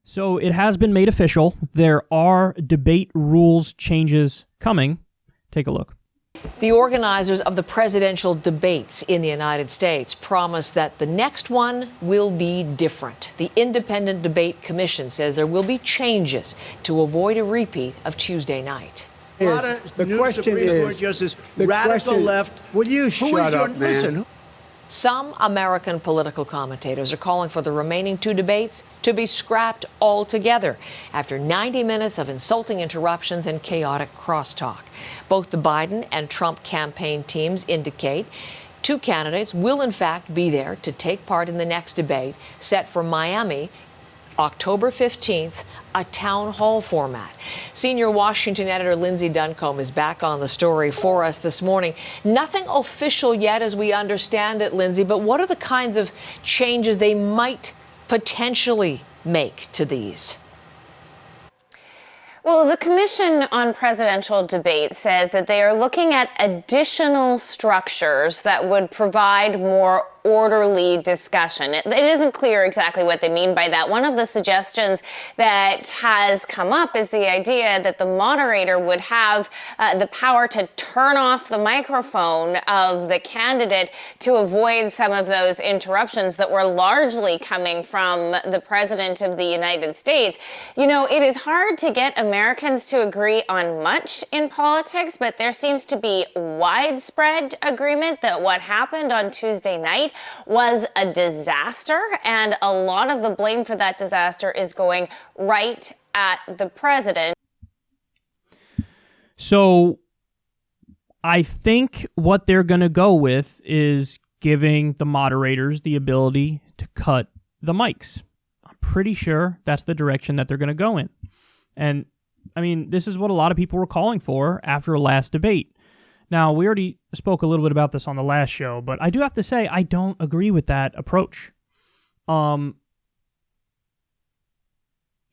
So it has been made official. There are debate rules changes coming. Take a look. The organizers of the presidential debates in the United States promise that the next one will be different. The Independent Debate Commission says there will be changes to avoid a repeat of Tuesday night. The question is, Justice, radical left. Will you shut up, man? Listen. Some American political commentators are calling for the remaining two debates to be scrapped altogether after 90 minutes of insulting interruptions and chaotic crosstalk. Both the Biden and Trump campaign teams indicate two candidates will in fact be there to take part in the next debate set for Miami, October 15th, a town hall format. Senior Washington editor Lindsay Duncombe is back on the story for us this morning. Nothing official yet as we understand it, Lindsay, but what are the kinds of changes they might potentially make to these? Well, the Commission on Presidential Debate says that they are looking at additional structures that would provide more orderly discussion. It isn't clear exactly what they mean by that. One of the suggestions that has come up is the idea that the moderator would have the power to turn off the microphone of the candidate to avoid some of those interruptions that were largely coming from the President of the United States. You know, it is hard to get Americans to agree on much in politics, but there seems to be widespread agreement that what happened on Tuesday night was a disaster, and a lot of the blame for that disaster is going right at the president. So I think what they're going to go with is giving the moderators the ability to cut the mics. I'm pretty sure that's the direction that they're going to go in. And I mean, this is what a lot of people were calling for after last debate. Now, we already spoke a little bit about this on the last show, but I do have to say I don't agree with that approach. You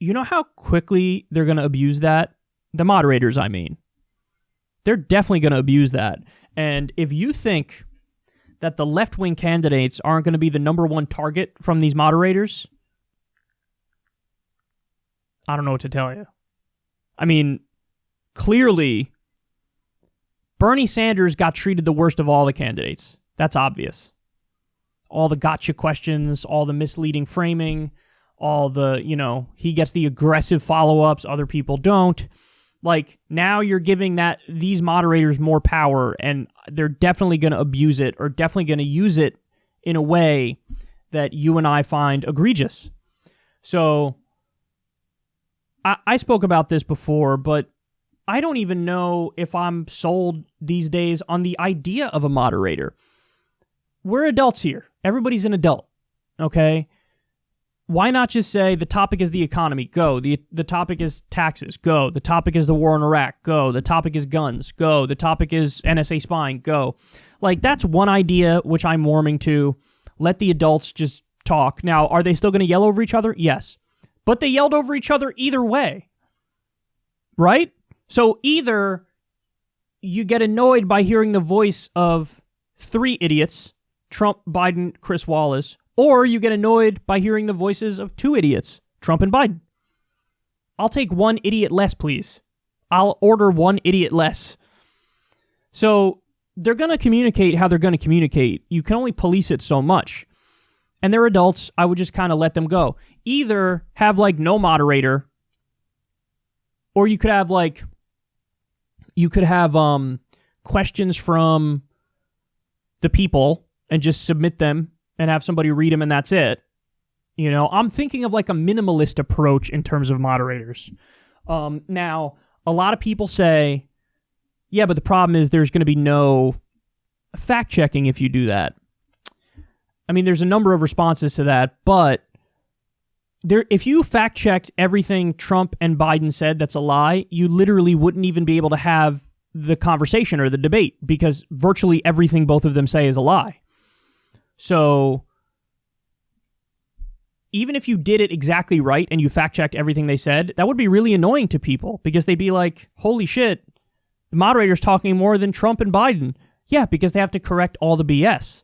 know how quickly they're going to abuse that? The moderators, I mean. They're definitely going to abuse that. And if you think that the left-wing candidates aren't going to be the number one target from these moderators, I don't know what to tell you. I mean, clearly Bernie Sanders got treated the worst of all the candidates. That's obvious. All the gotcha questions, all the misleading framing, all the, he gets the aggressive follow-ups, other people don't. Like, now you're giving these moderators more power, and they're definitely going to abuse it, or definitely going to use it in a way that you and I find egregious. So, I spoke about this before, but I don't even know if I'm sold these days on the idea of a moderator. We're adults here. Everybody's an adult, okay? Why not just say the topic is the economy? Go. The topic is taxes? Go. The topic is the war in Iraq? Go. The topic is guns? Go. The topic is NSA spying? Go. Like, that's one idea which I'm warming to. Let the adults just talk. Now, are they still going to yell over each other? Yes. But they yelled over each other either way, right? So either you get annoyed by hearing the voice of three idiots, Trump, Biden, Chris Wallace, or you get annoyed by hearing the voices of two idiots, Trump and Biden. I'll take one idiot less, please. I'll order one idiot less. So they're going to communicate how they're going to communicate. You can only police it so much. And they're adults. I would just kind of let them go. Either have no moderator, or you could have questions from the people and just submit them and have somebody read them and that's it. I'm thinking of a minimalist approach in terms of moderators. Now, a lot of people say, yeah, but the problem is there's going to be no fact checking if you do that. I mean, there's a number of responses to that, but if you fact-checked everything Trump and Biden said that's a lie, you literally wouldn't even be able to have the conversation or the debate because virtually everything both of them say is a lie. So even if you did it exactly right and you fact-checked everything they said, that would be really annoying to people because they'd be like, holy shit, the moderator's talking more than Trump and Biden. Yeah, because they have to correct all the BS.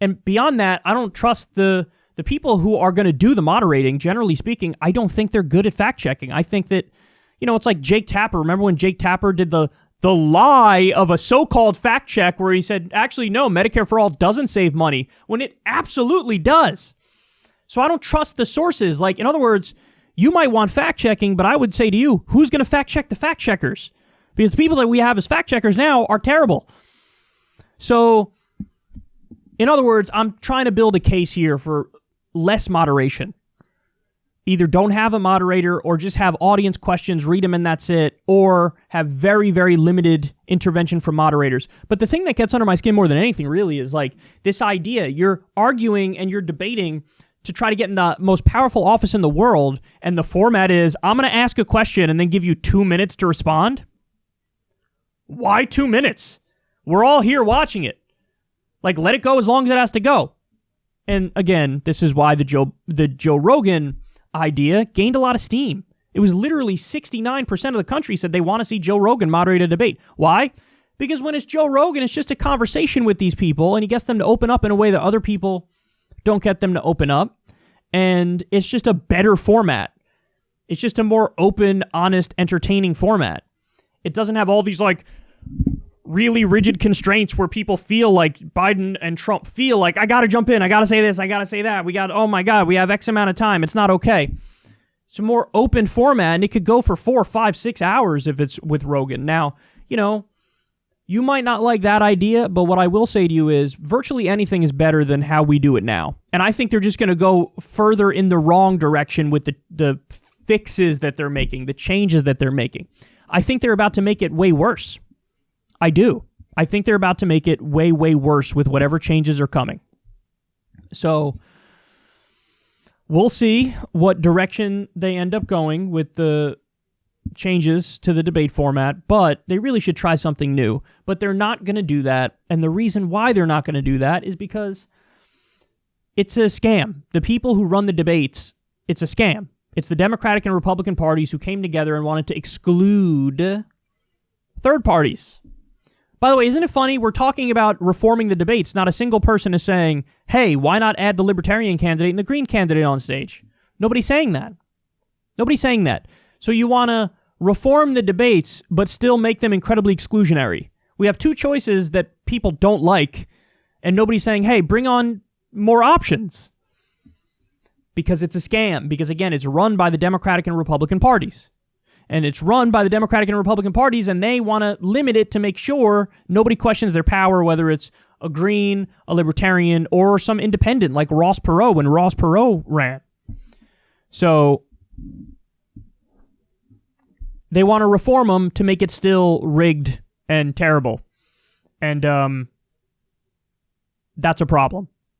And beyond that, I don't trust the The people who are going to do the moderating, generally speaking, I don't think they're good at fact-checking. I think that, it's like Jake Tapper. Remember when Jake Tapper did the lie of a so-called fact check where he said, actually, no, Medicare for All doesn't save money, when it absolutely does. So I don't trust the sources. Like, in other words, you might want fact-checking, but I would say to you, who's going to fact-check the fact-checkers? Because the people that we have as fact-checkers now are terrible. So, in other words, I'm trying to build a case here for less moderation. Either don't have a moderator or just have audience questions, read them and that's it, or have very, very limited intervention from moderators. But the thing that gets under my skin more than anything really is like this idea. You're arguing and you're debating to try to get in the most powerful office in the world, and the format is, I'm going to ask a question and then give you 2 minutes to respond? Why 2 minutes? We're all here watching it. Like, let it go as long as it has to go. And again, this is why the Joe Rogan idea gained a lot of steam. It was literally 69% of the country said they want to see Joe Rogan moderate a debate. Why? Because when it's Joe Rogan, it's just a conversation with these people, and he gets them to open up in a way that other people don't get them to open up. And it's just a better format. It's just a more open, honest, entertaining format. It doesn't have all these like really rigid constraints where people feel like Biden and Trump feel like, I got to jump in, I got to say this, I got to say that, oh my God, we have X amount of time, it's not okay. It's a more open format, and it could go for 4, 5, 6 hours if it's with Rogan. Now, you might not like that idea, but what I will say to you is virtually anything is better than how we do it now. And I think they're just going to go further in the wrong direction with the fixes that they're making, the changes that they're making. I think they're about to make it way worse. I do. I think they're about to make it way, way worse with whatever changes are coming. So we'll see what direction they end up going with the changes to the debate format, but they really should try something new. But they're not going to do that. And the reason why they're not going to do that is because it's a scam. The people who run the debates, it's a scam. It's the Democratic and Republican parties who came together and wanted to exclude third parties. By the way, isn't it funny? We're talking about reforming the debates. Not a single person is saying, hey, why not add the Libertarian candidate and the Green candidate on stage? Nobody's saying that. Nobody's saying that. So you want to reform the debates, but still make them incredibly exclusionary. We have two choices that people don't like, and nobody's saying, hey, bring on more options. Because it's a scam. Because, again, it's run by the Democratic and Republican parties. And it's run by the Democratic and Republican parties, and they want to limit it to make sure nobody questions their power, whether it's a Green, a Libertarian, or some independent like Ross Perot when Ross Perot ran. So they want to reform them to make it still rigged and terrible. And that's a problem.